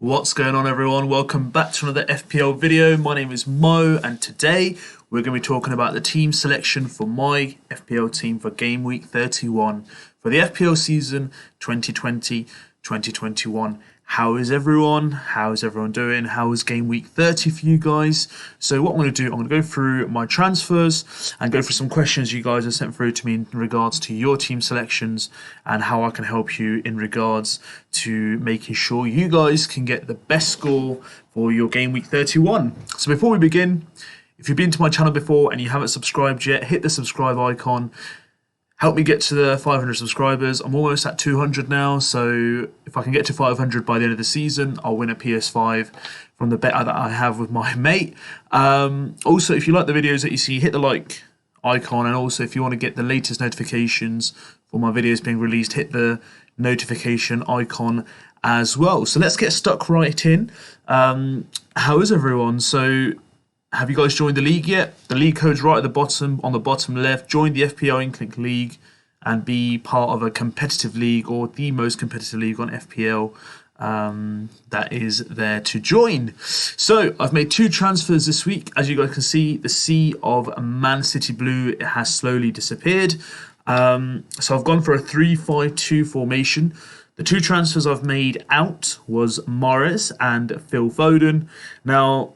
What's going on, everyone? Welcome back to another FPL video. My name is Mo, and today we're going to be talking about the team selection for my FPL team for game week 31 for the FPL season 2020-2021. How is everyone? How is everyone doing? How is game week 30 for you guys? So what I'm going to do, I'm going to go through my transfers and go through some questions you guys have sent through to me in regards to your team selections and how I can help you in regards to making sure you guys can get the best score for your game week 31. So before we begin, if you've been to my channel before and you haven't subscribed yet, hit the subscribe icon. Help me get to the 500 subscribers. I'm almost at 200 now, so if I can get to 500 by the end of the season, I'll win a PS5 from the bet that I have with my mate. Also, if you like the videos that you see, hit the like icon, and also if you want to get the latest notifications for my videos being released, hit the notification icon as well. So let's get stuck right in. How is everyone? So have you guys joined the league yet? The league code's right at the bottom, on the bottom left. Join the FPL INKLING League and be part of a competitive league, or the most competitive league on FPL that is there to join. So I've made 2 transfers this week. As you guys can see, the sea of Man City Blue has slowly disappeared. So I've gone for a 3-5-2 formation. The 2 transfers I've made out was Mahrez and Phil Foden. Now,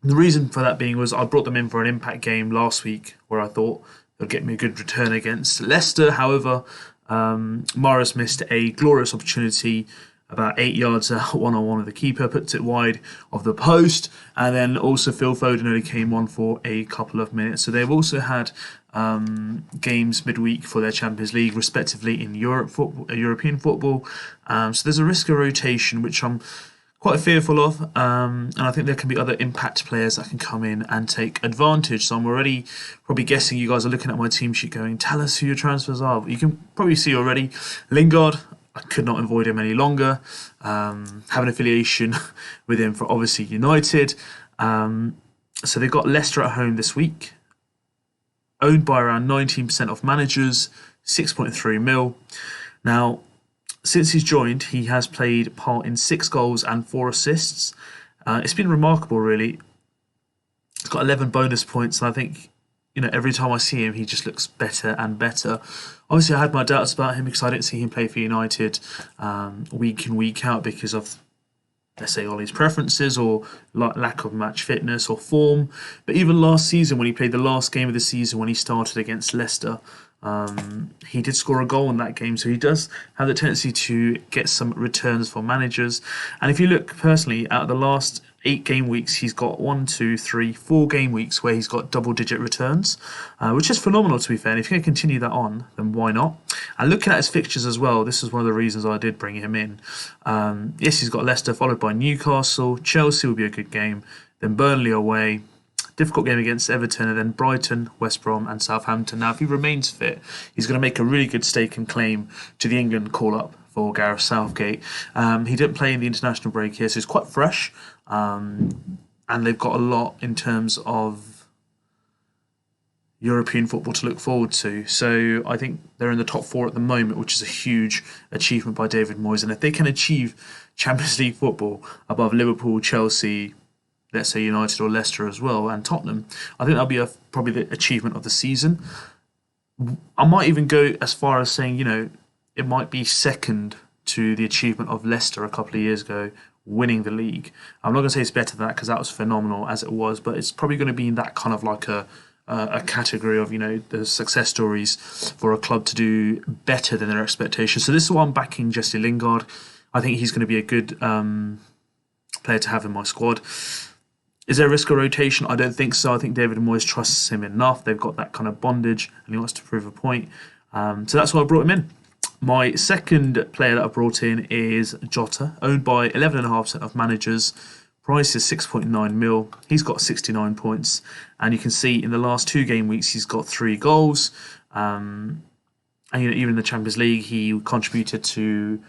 the reason for that being was I brought them in for an impact game last week where I thought they'd get me a good return against Leicester. However, Mahrez missed a glorious opportunity about 8 yards out, one-on-one with the keeper, puts it wide of the post, and then also Phil Foden only came on for a couple of minutes. So they've also had games midweek for their Champions League, respectively, in European football. So there's a risk of rotation, which I'm quite fearful of, and I think there can be other impact players that can come in and take advantage. So I'm already probably guessing you guys are looking at my team sheet going, tell us who your transfers are. You can probably see already, Lingard, I could not avoid him any longer. Have an affiliation with him for obviously United. So they've got Leicester at home this week, owned by around 19% of managers, 6.3 mil. Now, since he's joined, he has played part in 6 goals and 4 assists. It's been remarkable, really. He's got 11 bonus points, and I think, every time I see him, he just looks better and better. Obviously, I had my doubts about him because I didn't see him play for United week in, week out because of, let's say, Ollie's preferences or lack of match fitness or form. But even last season, when he played the last game of the season, when he started against Leicester, he did score a goal in that game, so he does have the tendency to get some returns for managers. And if you look personally out of the last 8 game weeks, he's got 4 game weeks where he's got double-digit returns, which is phenomenal, to be fair. And if you're going to continue that on, then why not? And looking at his fixtures as well, this is one of the reasons I did bring him in. Yes, he's got Leicester followed by Newcastle. Chelsea will be a good game. Then Burnley away. Difficult game against Everton, and then Brighton, West Brom and Southampton. Now, if he remains fit, he's going to make a really good stake and claim to the England call-up for Gareth Southgate. He didn't play in the international break here, so he's quite fresh. And they've got a lot in terms of European football to look forward to. So I think they're in the top 4 at the moment, which is a huge achievement by David Moyes. And if they can achieve Champions League football above Liverpool, Chelsea, let's say United or Leicester as well, and Tottenham, I think that'll be probably the achievement of the season. I might even go as far as saying, it might be second to the achievement of Leicester a couple of years ago, winning the league. I'm not going to say it's better than that because that was phenomenal as it was, but it's probably going to be in that kind of like a category of, the success stories for a club to do better than their expectations. So this is why I'm backing Jesse Lingard. I think he's going to be a good player to have in my squad. Is there a risk of rotation? I don't think so. I think David Moyes trusts him enough. They've got that kind of bondage and he wants to prove a point. So that's why I brought him in. My second player that I brought in is Jota, owned by 11.5% of managers. Price is 6.9 mil. He's got 69 points. And you can see in the last 2 game weeks, he's got 3 goals. And even in the Champions League, he contributed to,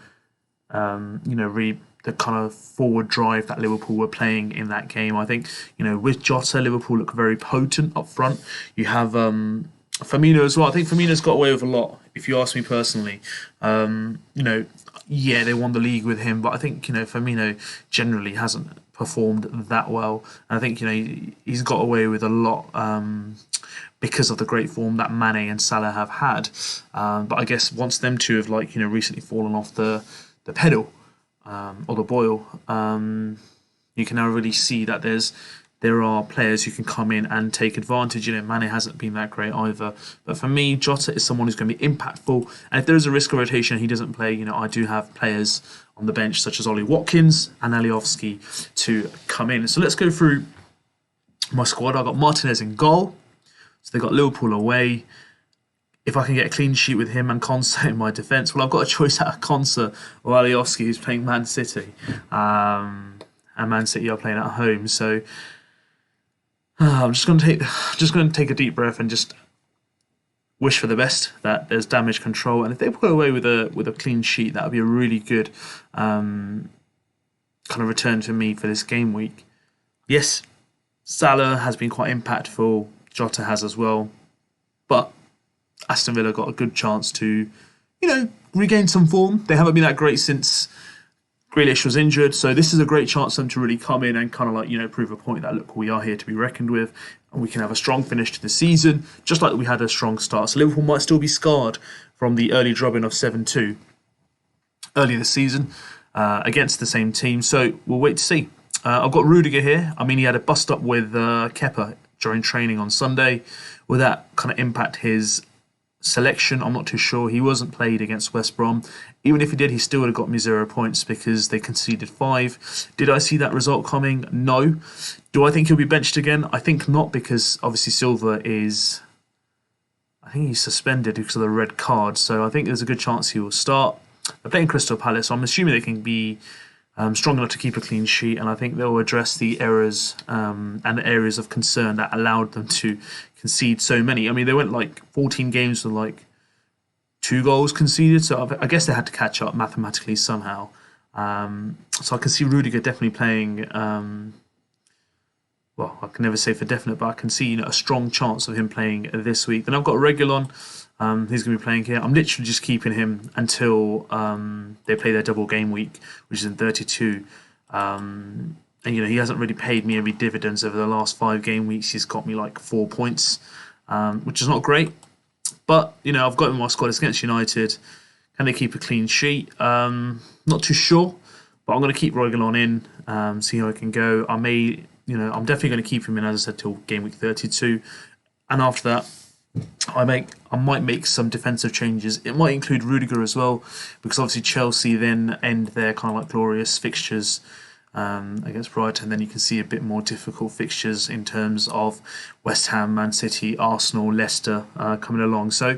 the kind of forward drive that Liverpool were playing in that game. I think, with Jota, Liverpool look very potent up front. You have Firmino as well. I think Firmino's got away with a lot, if you ask me personally. yeah, they won the league with him, but I think, Firmino generally hasn't performed that well. And I think, he's got away with a lot because of the great form that Mane and Salah have had. But I guess once them two have, recently fallen off the pedal or the boil, you can now really see that there are players who can come in and take advantage. Mane hasn't been that great either. But for me, Jota is someone who's going to be impactful. And if there is a risk of rotation and he doesn't play, I do have players on the bench such as Ollie Watkins and Alioski to come in. So let's go through my squad. I've got Martinez in goal. So they've got Liverpool away. If I can get a clean sheet with him and Konsa in my defence, well, I've got a choice out of Konsa or Alioski, who's playing Man City. And Man City are playing at home. So I'm just going to take a deep breath and just wish for the best, that there's damage control, and if they pull away with a clean sheet, that would be a really good kind of return for me for this game week. Yes, Salah has been quite impactful, Jota has as well, but Aston Villa got a good chance to, regain some form. They haven't been that great since Grealish was injured, so this is a great chance for them to really come in and kind of prove a point that, look, we are here to be reckoned with and we can have a strong finish to the season, just like we had a strong start. So Liverpool might still be scarred from the early drubbing of 7-2 early this season against the same team, so we'll wait to see. I've got Rudiger here. I mean, he had a bust-up with Kepa during training on Sunday. Will that kind of impact his selection? I'm not too sure. He wasn't played against West Brom. Even if he did, he still would have got me 0 points because they conceded 5. Did I see that result coming? No. Do I think he'll be benched again? I think not, because obviously Silva is, I think he's suspended because of the red card, so I think there's a good chance he will start. They're playing Crystal Palace, so I'm assuming they can be strong enough to keep a clean sheet, and I think they'll address the errors and the areas of concern that allowed them to concede so many. I mean, they went 14 games with 2 goals conceded, so I guess they had to catch up mathematically somehow. So I can see Rudiger definitely playing, well, I can never say for definite, but I can see a strong chance of him playing this week. Then I've got Reguilon. He's going to be playing here. I'm literally just keeping him until they play their double game week, which is in 32. And he hasn't really paid me any dividends over the last 5 game weeks. He's got me 4 points, which is not great. But I've got him in my squad. It's against United. Can they keep a clean sheet? Not too sure, but I'm going to keep Reguilon in. See how I can go. I'm definitely going to keep him in, as I said, till game week 32, and after that, I might make some defensive changes. It might include Rudiger as well, because obviously Chelsea then end their kind of glorious fixtures against Brighton. Then you can see a bit more difficult fixtures in terms of West Ham, Man City, Arsenal, Leicester coming along. So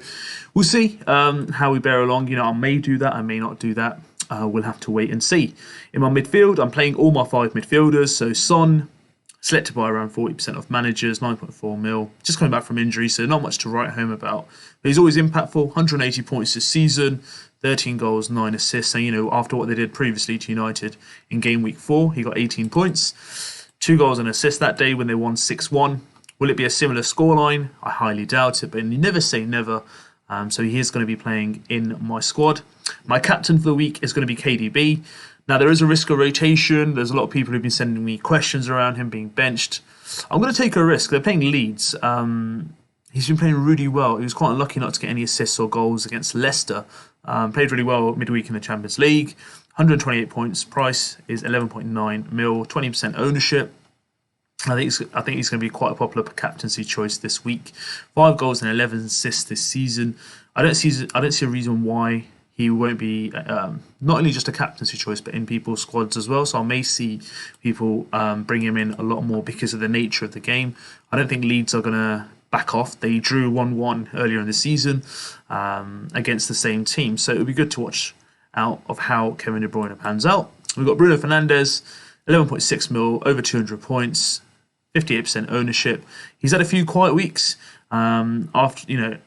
we'll see how we bear along. I may do that, I may not do that. We'll have to wait and see. In my midfield, I'm playing all my 5 midfielders. So Son, selected by around 40% of managers, 9.4 mil. Just coming back from injury, so not much to write home about. But he's always impactful, 180 points this season, 13 goals, 9 assists. And, after what they did previously to United in game week 4, he got 18 points, 2 goals and assists that day when they won 6-1. Will it be a similar scoreline? I highly doubt it, but you never say never. So he is going to be playing in my squad. My captain for the week is going to be KDB. Now, there is a risk of rotation. There's a lot of people who've been sending me questions around him being benched. I'm going to take a risk. They're playing Leeds. He's been playing really well. He was quite unlucky not to get any assists or goals against Leicester. Played really well midweek in the Champions League. 128 points. Price is 11.9 mil. 20% ownership. I think he's going to be quite a popular captaincy choice this week. 5 goals and 11 assists this season. I don't see a reason why he won't be not only just a captaincy choice, but in people's squads as well. So I may see people bring him in a lot more because of the nature of the game. I don't think Leeds are going to back off. They drew 1-1 earlier in the season against the same team. So it would be good to watch out of how Kevin De Bruyne pans out. We've got Bruno Fernandes, 11.6 mil, over 200 points, 58% ownership. He's had a few quiet weeks after,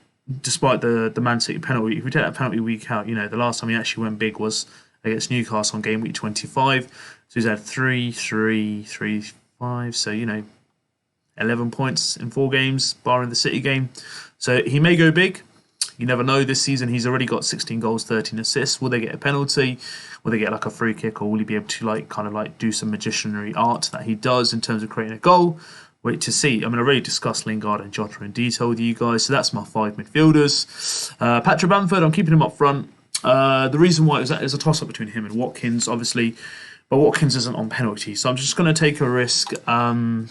despite the Man City penalty. If we take that penalty week out, the last time he actually went big was against Newcastle on game week 25. So he's had 3, 3, 3, 5. So, 11 points in 4 games, barring the City game. So he may go big. You never know. This season, he's already got 16 goals, 13 assists. Will they get a penalty? Will they get like a free kick, or will he be able to like kind of like do some magicianry art that he does in terms of creating a goal? Wait to see. I mean, I already discussed Lingard and Jota in detail with you guys, so that's my 5 midfielders. Patrick Bamford, I'm keeping him up front. The reason why is that there's a toss-up between him and Watkins, obviously, but Watkins isn't on penalty, so I'm just going to take a risk. And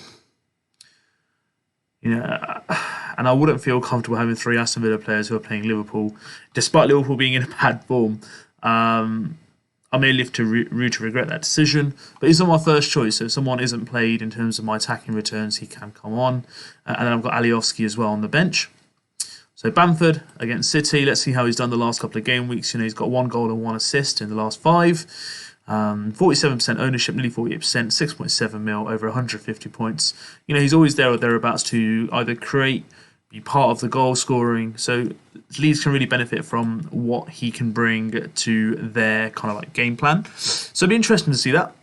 I wouldn't feel comfortable having 3 Aston Villa players who are playing Liverpool, despite Liverpool being in a bad form. I may live to regret that decision, but he's not my first choice. So if someone isn't played in terms of my attacking returns, he can come on. And then I've got Alioski as well on the bench. So Bamford against City. Let's see how he's done the last couple of game weeks. He's got 1 goal and 1 assist in the last 5. 47% ownership, nearly 48%, 6.7 mil, over 150 points. He's always there or thereabouts to either create, be part of the goal scoring. So Leeds can really benefit from what he can bring to their kind of like game plan. So it'll be interesting to see that.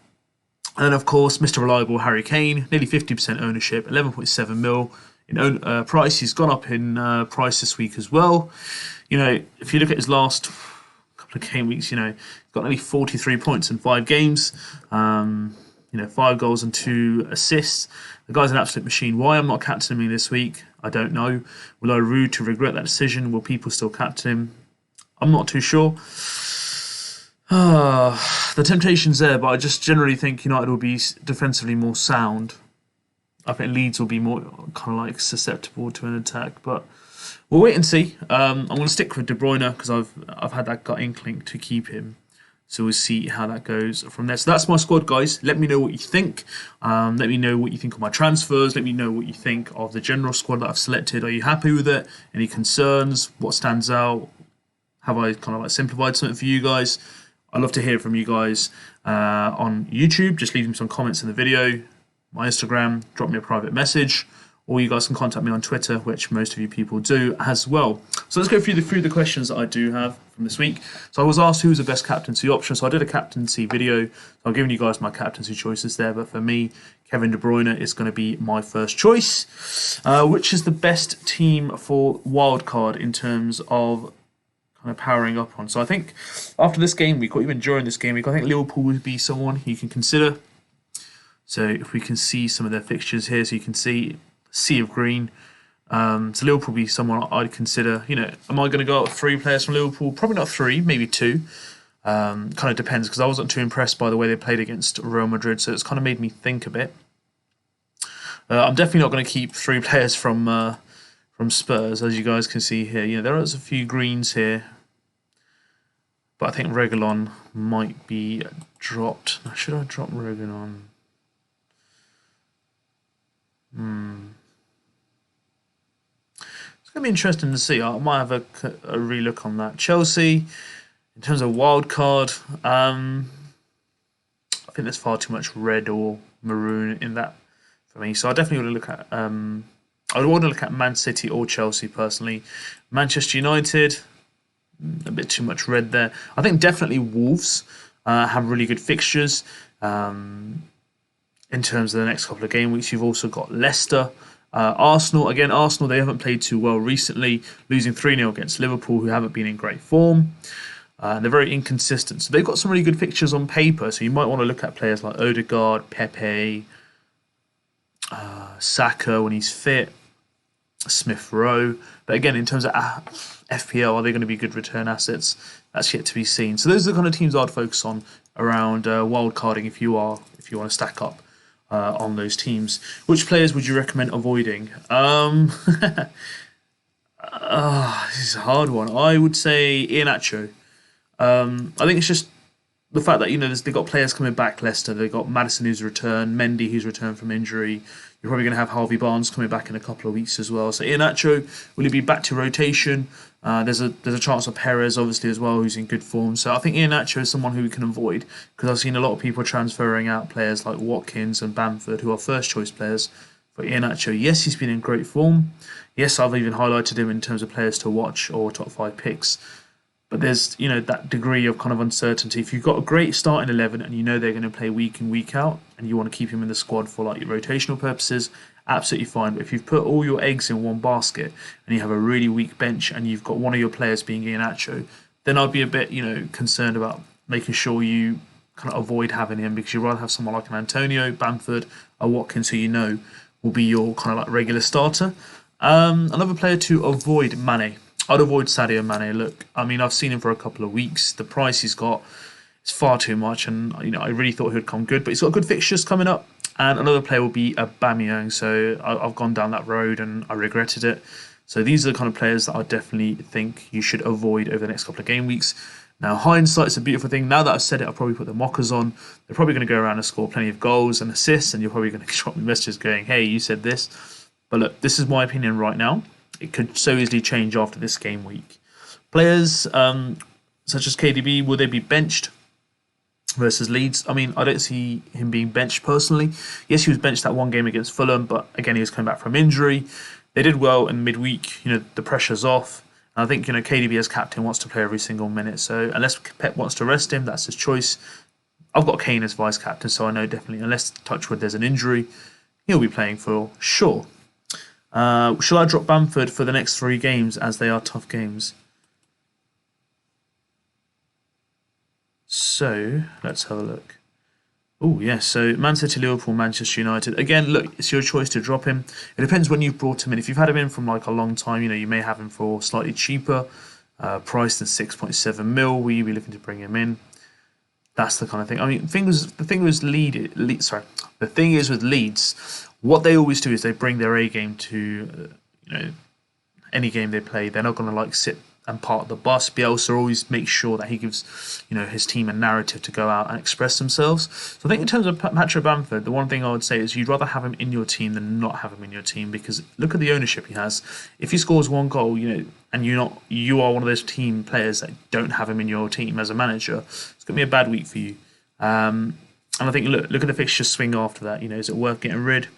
And then, of course, Mr. Reliable Harry Kane, nearly 50% ownership, 11.7 mil in price. He's gone up in price this week as well. If you look at his last couple of game weeks, he's got nearly 43 points in 5 games. 5 goals and 2 assists. The guy's an absolute machine. Why I'm not captaining him this week, I don't know. Will I rude to regret that decision? Will people still captain him? I'm not too sure. The temptation's there, but I just generally think United will be defensively more sound. I think Leeds will be more kind of like susceptible to an attack, but we'll wait and see. I'm going to stick with De Bruyne because I've had that gut inkling to keep him. So we'll see how that goes from there. So that's my squad, guys. Let me know what you think. Let me know what you think of my transfers. Let me know what you think of the general squad that I've selected. Are you happy with it? Any concerns? What stands out? Have I kind of like simplified something for you guys? I'd love to hear from you guys on YouTube. Just leave me some comments in the video. My Instagram, drop me a private message. Or you guys can contact me on Twitter, which most of you people do as well. So let's go through the questions that I do have from this week. So I was asked who was the best captaincy option. So I did a captaincy video. So I'm giving you guys my captaincy choices there. But for me, Kevin De Bruyne is going to be my first choice. Which is the best team for wildcard in terms of kind of powering up on? So I think after this game week, or even during this game week, I think Liverpool would be someone you can consider. So if we can see some of their fixtures here, so you can see sea of green. So Liverpool will be someone I'd consider. Am I going to go out with 3 players from Liverpool? Probably not 3, maybe 2. Kind of depends, because I wasn't too impressed by the way they played against Real Madrid, so it's kind of made me think a bit. I'm definitely not going to keep 3 players from Spurs, as you guys can see here. There is a few greens here, but I think Reguilon might be dropped. Now, should I drop Reguilon? It's going to be interesting to see. I might have a relook on that. Chelsea, in terms of wild card, I think there's far too much red or maroon in that for me. So I definitely want to look at. I would want to look at Man City or Chelsea personally. Manchester United, a bit too much red there. I think definitely Wolves have really good fixtures. In terms of the next couple of game weeks, you've also got Leicester. Arsenal, they haven't played too well recently, losing 3-0 against Liverpool, who haven't been in great form. They're very inconsistent. So they've got some really good fixtures on paper, so you might want to look at players like Odegaard, Pepe, Saka when he's fit, Smith Rowe. But again, in terms of FPL, are they going to be good return assets? That's yet to be seen. So those are the kind of teams I'd focus on around wildcarding if you want to stack up on those teams. Which players would you recommend avoiding? This is a hard one. I would say Iheanacho. I think it's just the fact that they've got players coming back. Leicester, they've got Maddison who's returned, Mendy who's returned from injury. You're probably going to have Harvey Barnes coming back in a couple of weeks as well. So Iheanacho, will he be back to rotation? There's a chance of Perez obviously as well, who's in good form. So I think Iheanacho is someone who we can avoid, because I've seen a lot of people transferring out players like Watkins and Bamford, who are first choice players for Iheanacho. Yes, he's been in great form. Yes, I've even highlighted him in terms of players to watch or top 5 picks. But there's that degree of kind of uncertainty. If you've got a great starting 11 and they're going to play week in, week out, and you want to keep him in the squad for like your rotational purposes, absolutely fine. But if you've put all your eggs in one basket and you have a really weak bench and you've got one of your players being Iheanacho, then I'd be a bit, concerned about making sure you kind of avoid having him, because you'd rather have someone like an Antonio, Bamford, a Watkins, who will be your kind of like regular starter. Another player to avoid, Mane. I'd avoid Sadio Mane. Look, I mean, I've seen him for a couple of weeks. The price he's got is far too much, and I really thought he would come good, but he's got good fixtures coming up. And another player will be Aubameyang. So I've gone down that road and I regretted it. So these are the kind of players that I definitely think you should avoid over the next couple of game weeks. Now, hindsight's a beautiful thing. Now that I've said it, I'll probably put the mockers on. They're probably going to go around and score plenty of goals and assists, and you're probably going to drop me messages going, hey, you said this. But look, this is my opinion right now. It could so easily change after this game week. Players such as KDB, will they be benched versus Leeds? I mean, I don't see him being benched personally. Yes, he was benched that one game against Fulham, but again, he was coming back from injury. They did well in midweek. The pressure's off. And I think, KDB as captain wants to play every single minute. So unless Pep wants to rest him, that's his choice. I've got Kane as vice captain, so I know definitely, unless touchwood there's an injury, he'll be playing for sure. Shall I drop Bamford for the next 3 games, as they are tough games? So let's have a look. Oh, yes. So Man City, Liverpool, Manchester United. Again, look, it's your choice to drop him. It depends when you've brought him in. If you've had him in from like a long time, you may have him for slightly cheaper price than 6.7 mil. Will you be looking to bring him in? That's the kind of thing. I mean, the thing is with Leeds, what they always do is they bring their A game to any game they play. They're not going to sit and part the bus. Bielsa always makes sure that he gives his team a narrative to go out and express themselves. So I think in terms of Patrick Bamford, the one thing I would say is you'd rather have him in your team than not have him in your team, because look at the ownership he has. If he scores 1 goal, and you are one of those team players that don't have him in your team as a manager, it's going to be a bad week for you. And I think look at the fixture swing after that. Is it worth getting rid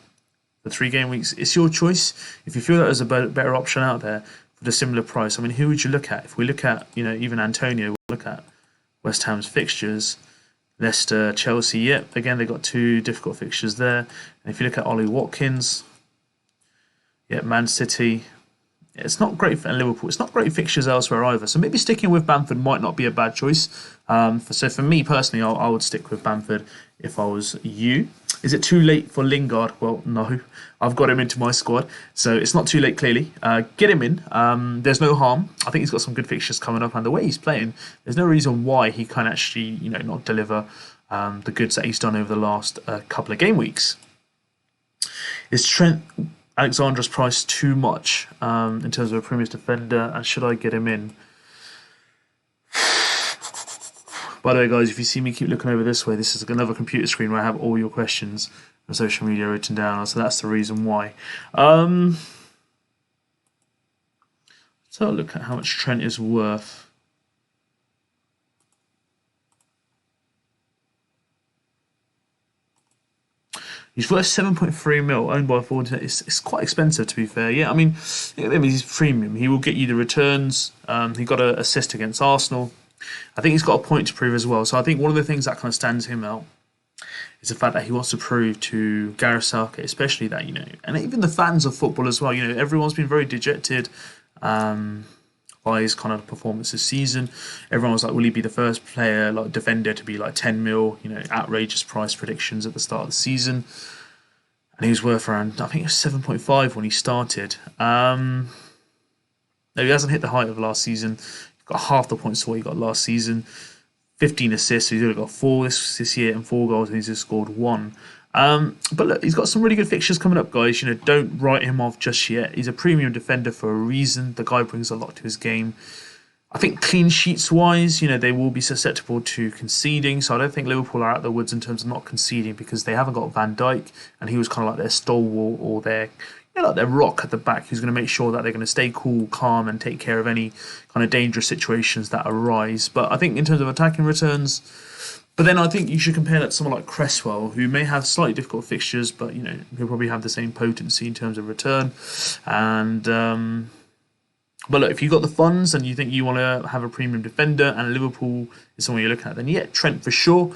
for 3 game weeks? It's your choice. If you feel that there's a better option out there for the similar price, I mean, who would you look at? If we look at, even Antonio, we'll look at West Ham's fixtures, Leicester, Chelsea. Yep, again, they've got 2 difficult fixtures there. And if you look at Ollie Watkins, Man City, it's not great for Liverpool. It's not great fixtures elsewhere either. So maybe sticking with Bamford might not be a bad choice. So for me personally, I would stick with Bamford if I was you. Is it too late for Lingard? Well, no. I've got him into my squad, so it's not too late, clearly. Get him in. There's no harm. I think he's got some good fixtures coming up, and the way he's playing, there's no reason why he can't actually, not deliver the goods that he's done over the last couple of game weeks. Is Trent Alexander's price too much in terms of a Premier's defender, and should I get him in? By the way, guys, if you see me keep looking over this way, this is another computer screen where I have all your questions on social media written down, so that's the reason why. Let's have a look at how much Trent is worth. He's worth 7.3 mil, owned by Ford. It's quite expensive, to be fair. Yeah, I mean, he's premium. He will get you the returns. He got an assist against Arsenal. I think he's got a point to prove as well. So I think one of the things that kind of stands him out is the fact that he wants to prove to Gareth Southgate, especially that, and even the fans of football as well, everyone's been very dejected by his kind of performance this season. Everyone was like, will he be the first player, defender, to be 10 mil, outrageous price predictions at the start of the season. And he was worth around, I think it was 7.5 when he started. No, he hasn't hit the height of last season. Got half the points to what he got last season. 15 assists, so he's only got 4 this year and 4 goals, and he's just scored 1. But look, he's got some really good fixtures coming up, guys. Don't write him off just yet. He's a premium defender for a reason. The guy brings a lot to his game. I think clean sheets wise, they will be susceptible to conceding. So I don't think Liverpool are out of the woods in terms of not conceding, because they haven't got Van Dijk, and he was kind of like their stalwart or their their rock at the back, who's going to make sure that they're going to stay cool, calm, and take care of any kind of dangerous situations that arise. But I think in terms of attacking returns, but then I think you should compare that to someone like Cresswell, who may have slightly difficult fixtures, but he'll probably have the same potency in terms of return. And but look, if you've got the funds and you think you want to have a premium defender and Liverpool is someone you're looking at, then Trent for sure.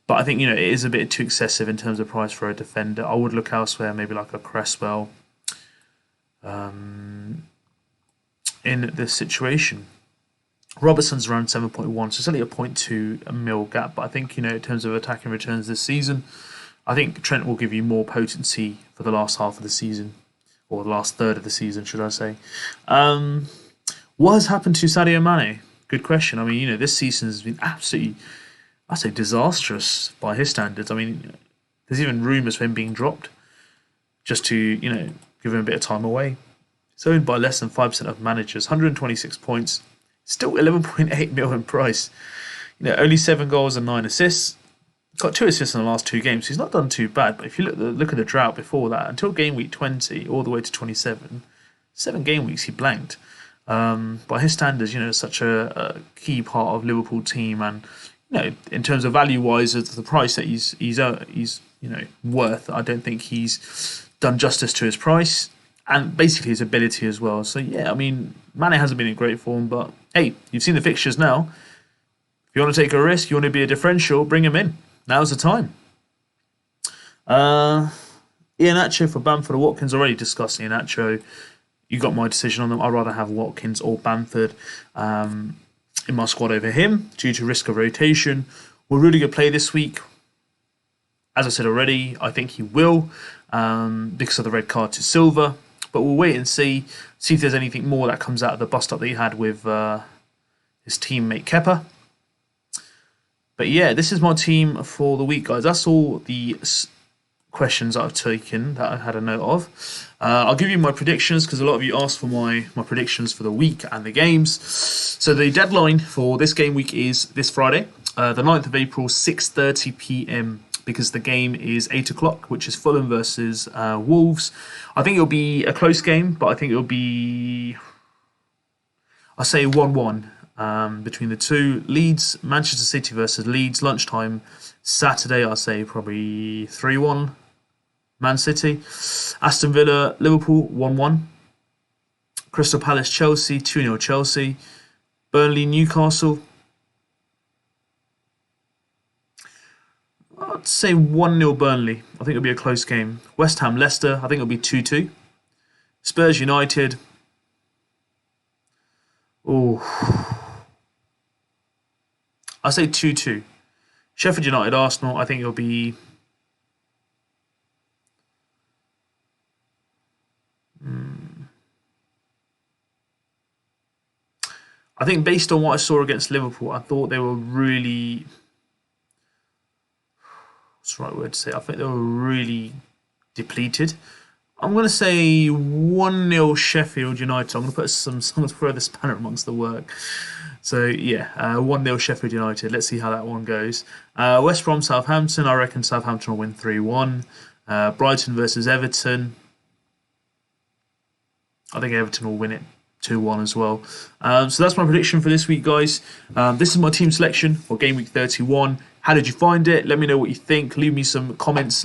But I think, it is a bit too excessive in terms of price for a defender. I would look elsewhere, maybe like a Cresswell in this situation. Robertson's around 7.1, so it's only a 0.2 mil gap. But I think, in terms of attacking returns this season, I think Trent will give you more potency for the last half of the season, or the last third of the season, should I say. What has happened to Sadio Mane? Good question. I mean, this season has been absolutely, I'd say, disastrous by his standards. I mean, there's even rumours of him being dropped just to, give him a bit of time away. He's owned by less than 5% of managers, 126 points, still 11.8 mil in price. Only 7 goals and 9 assists. Got 2 assists in the last 2 games. He's not done too bad, but if you look at the drought before that, until game week 20 all the way to 27, 7 game weeks he blanked. By his standards, such a key part of Liverpool team, and in terms of value wise, the price that he's worth, I don't think he's done justice to his price and basically his ability as well. So yeah, I mean, Mane hasn't been in great form, but hey, you've seen the fixtures now. If you want to take a risk, you want to be a differential, bring him in. Now's the time. Iheanacho for Bamford or Watkins. Already discussed Iheanacho. You got my decision on them. I'd rather have Watkins or Bamford in my squad over him due to risk of rotation. Will Rudiger play this week? As I said already, I think he will because of the red card to Silva. But we'll wait and see if there's anything more that comes out of the bust-up that he had with his teammate Kepa. But yeah, this is my team for the week, guys. That's all the questions I've taken that I had a note of. I'll give you my predictions because a lot of you asked for my predictions for the week and the games. So the deadline for this game week is this Friday, the 9th of April, 6:30 p.m. because the game is 8 o'clock, which is Fulham versus Wolves. I think it'll be a close game, but I think it'll be, I say 1-1 between the two. Leeds, Manchester City versus Leeds, lunchtime Saturday, I'll say probably 3-1 Man City. Aston Villa, Liverpool, 1-1. Crystal Palace, Chelsea, 2-0 Chelsea. Burnley, Newcastle. I'd say 1-0 Burnley. I think it'll be a close game. West Ham, Leicester. I think it'll be 2-2. Spurs, United. I say 2-2. Sheffield United, Arsenal. I think it'll be. I think based on what I saw against Liverpool, I thought they were really. What's the right word to say? I think they were really depleted. I'm going to say 1-0 Sheffield United. I'm going to throw the spanner amongst the work. So yeah, 1-0 Sheffield United. Let's see how that one goes. West Brom, Southampton. I reckon Southampton will win 3-1. Brighton versus Everton. I think Everton will win it 2-1 as well. So that's my prediction for this week, guys. This is my team selection for Game Week 31. How did you find it? Let me know what you think. Leave me some comments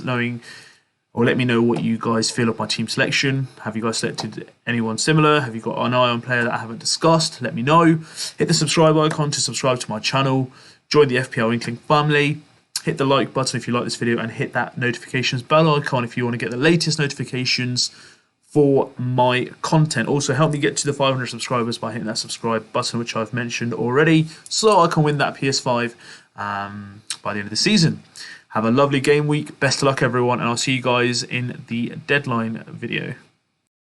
or let me know what you guys feel of my team selection. Have you guys selected anyone similar? Have you got an eye on player that I haven't discussed? Let me know. Hit the subscribe icon to subscribe to my channel. Join the FPL INKLING family. Hit the like button if you like this video and hit that notifications bell icon if you want to get the latest notifications for my content. Also, help me get to the 500 subscribers by hitting that subscribe button, which I've mentioned already, so I can win that PS5 by the end of the season. Have a lovely game week. Best of luck, everyone, and I'll see you guys in the deadline video.